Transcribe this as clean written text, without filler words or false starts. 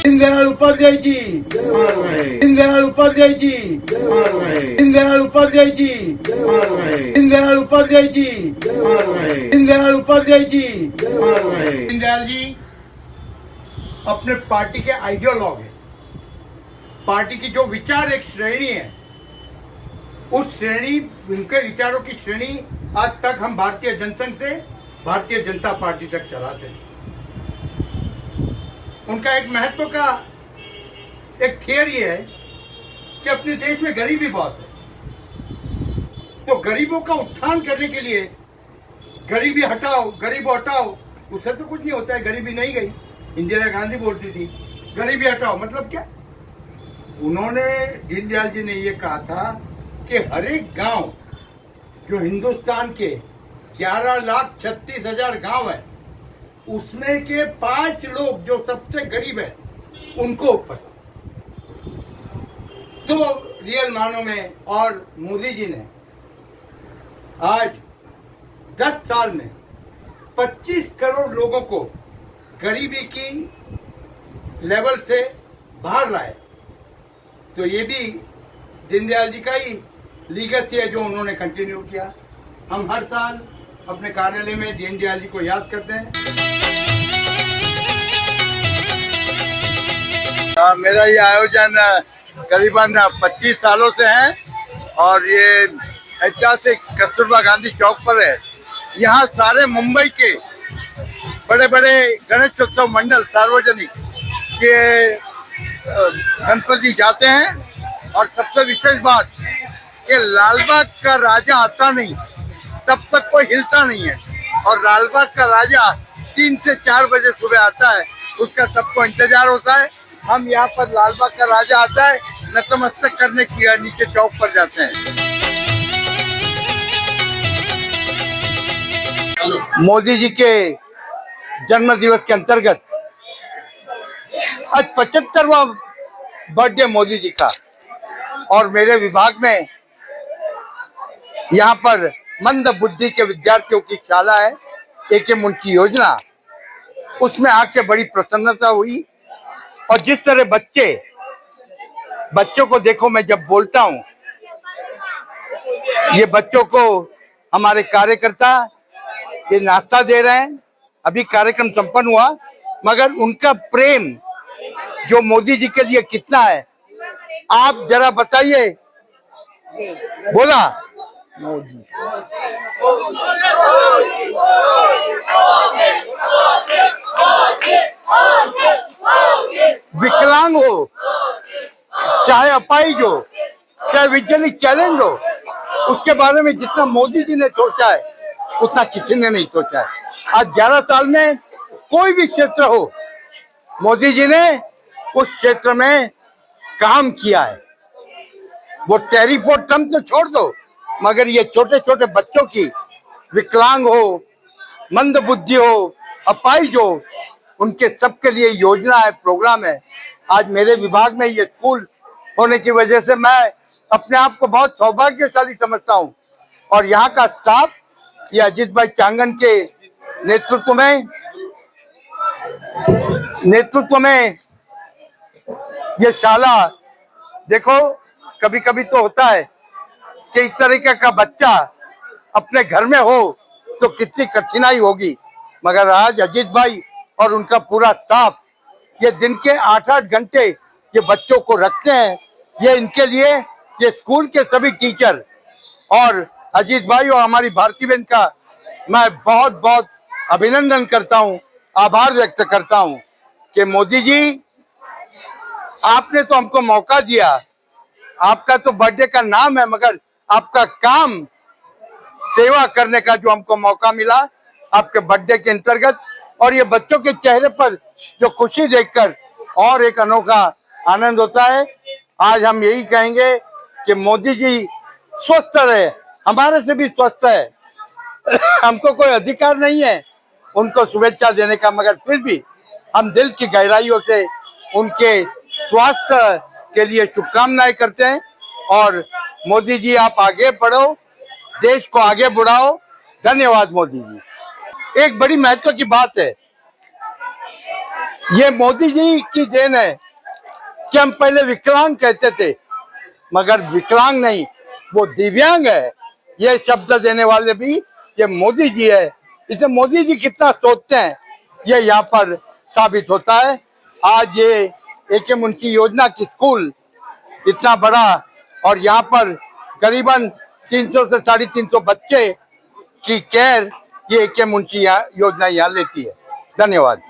दीनदयाल उपाध्याय जी, दीनदयाल उपाध्याय जी, दीनदयाल उपाध्याय जी, दीनदयाल उपाध्याय जी, दीनदयाल उपाध्याय जी। दीनदयाल जी अपने पार्टी के आइडियोलॉग है। पार्टी की जो विचार एक श्रेणी है, उस श्रेणी, उनके विचारों की श्रेणी आज तक हम भारतीय जनसंघ से भारतीय जनता पार्टी तक चलाते हैं। उनका एक महत्व का एक थियरी है कि अपने देश में गरीबी बहुत है, तो गरीबों का उत्थान करने के लिए गरीबी हटाओ, गरीबों हटाओ, उससे तो कुछ नहीं होता है। गरीबी नहीं गई, इंदिरा गांधी बोलती थी गरीबी हटाओ, मतलब क्या? उन्होंने, दीनदयाल जी ने ये कहा था कि हर एक गांव, जो हिंदुस्तान के 11,36,000 गांव है, उसमें के 5 लोग जो सबसे गरीब है उनको ऊपर, तो रियल मानों में। और मोदी जी ने आज 10 साल में 25 करोड़ लोगों को गरीबी की लेवल से बाहर लाए, तो ये भी दीनदयाल जी का ही लीगेसी है जो उन्होंने कंटिन्यू किया। हम हर साल अपने कार्यालय में दीनदयाल जी को याद करते हैं। मेरा ये आयोजन करीबन 25 सालों से है और ये ऐतिहासिक कस्तूरबा गांधी चौक पर है। यहाँ सारे मुंबई के बड़े बड़े गणेश उत्सव मंडल सार्वजनिक के गणपति जाते हैं। और सबसे विशेष बात कि लालबाग का राजा आता नहीं तब तक कोई हिलता नहीं है, और लालबाग का राजा 3 से 4 बजे सुबह आता है, उसका सबको इंतजार होता है। हम यहाँ पर लालबाग का राजा आता है, नतमस्तक करने के नीचे चौक पर जाते हैं। मोदी जी के जन्म दिवस के अंतर्गत आज 75वां बर्थडे मोदी जी का, और मेरे विभाग में यहाँ पर मंद बुद्धि के विद्यार्थियों की शाला है, एक मुंशी योजना, उसमें आके बड़ी प्रसन्नता हुई। और जिस तरह बच्चों को देखो, मैं जब बोलता हूँ, ये बच्चों को हमारे कार्यकर्ता ये नाश्ता दे रहे हैं। अभी कार्यक्रम संपन्न हुआ, मगर उनका प्रेम जो मोदी जी के लिए कितना है, आप जरा बताइए। बोला मोदी, विकलांग हो, चाहे अपाहिज हो, चाहे विज्ञानिक चैलेंज हो, उसके बारे में जितना मोदी जी ने सोचा है उतना किसी ने नहीं सोचा है। आज 11 साल में कोई भी क्षेत्र हो, मोदी जी ने उस क्षेत्र में काम किया है। वो टैरिफ और टर्म तो छोड़ दो, मगर ये छोटे छोटे बच्चों की, विकलांग हो, मंद बुद्धि हो, अपाहिज हो, उनके सबके लिए योजना है, प्रोग्राम है। आज मेरे विभाग में ये स्कूल होने की वजह से मैं अपने आप को बहुत सौभाग्यशाली समझता हूँ। और यहाँ का स्टाफ, ये अजीत भाई चांगन के नेतृत्व में ये शाला, देखो कभी कभी तो होता है कि इस तरीके का बच्चा अपने घर में हो तो कितनी कठिनाई होगी, मगर आज अजीत भाई और उनका पूरा स्टाफ ये दिन के 8-8 घंटे ये बच्चों को रखते हैं। ये इनके लिए, ये स्कूल के सभी टीचर और अजीत भाई और हमारी भारती बहन का मैं बहुत बहुत अभिनंदन करता हूँ, आभार व्यक्त करता हूँ कि मोदी जी, आपने तो हमको मौका दिया। आपका तो बर्थडे का नाम है, मगर आपका काम सेवा करने का जो हमको मौका मिला आपके बर्थडे के अंतर्गत, और ये बच्चों के चेहरे पर जो खुशी देखकर और एक अनोखा आनंद होता है। आज हम यही कहेंगे कि मोदी जी स्वस्थ रहे, हमारे से भी स्वस्थ है। हमको कोई अधिकार नहीं है उनको शुभेच्छा देने का, मगर फिर भी हम दिल की गहराइयों से उनके स्वास्थ्य के लिए शुभकामनाएं करते हैं। और मोदी जी, आप आगे बढ़ो, देश को आगे बढ़ाओ। धन्यवाद मोदी जी। एक बड़ी महत्व की बात है ये मोदी जी की देन है कि हम पहले विकलांग कहते थे, मगर विकलांग नहीं, वो दिव्यांग है। ये शब्द देने वाले भी ये मोदी जी है। इसे मोदी जी कितना सोचते हैं ये यहाँ पर साबित होता है। आज ये एके मुंशी योजना की स्कूल इतना बड़ा, और यहाँ पर करीबन 300 से 350 बच्चे की केयर ये एके मुंशी योजना यहाँ लेती है। धन्यवाद।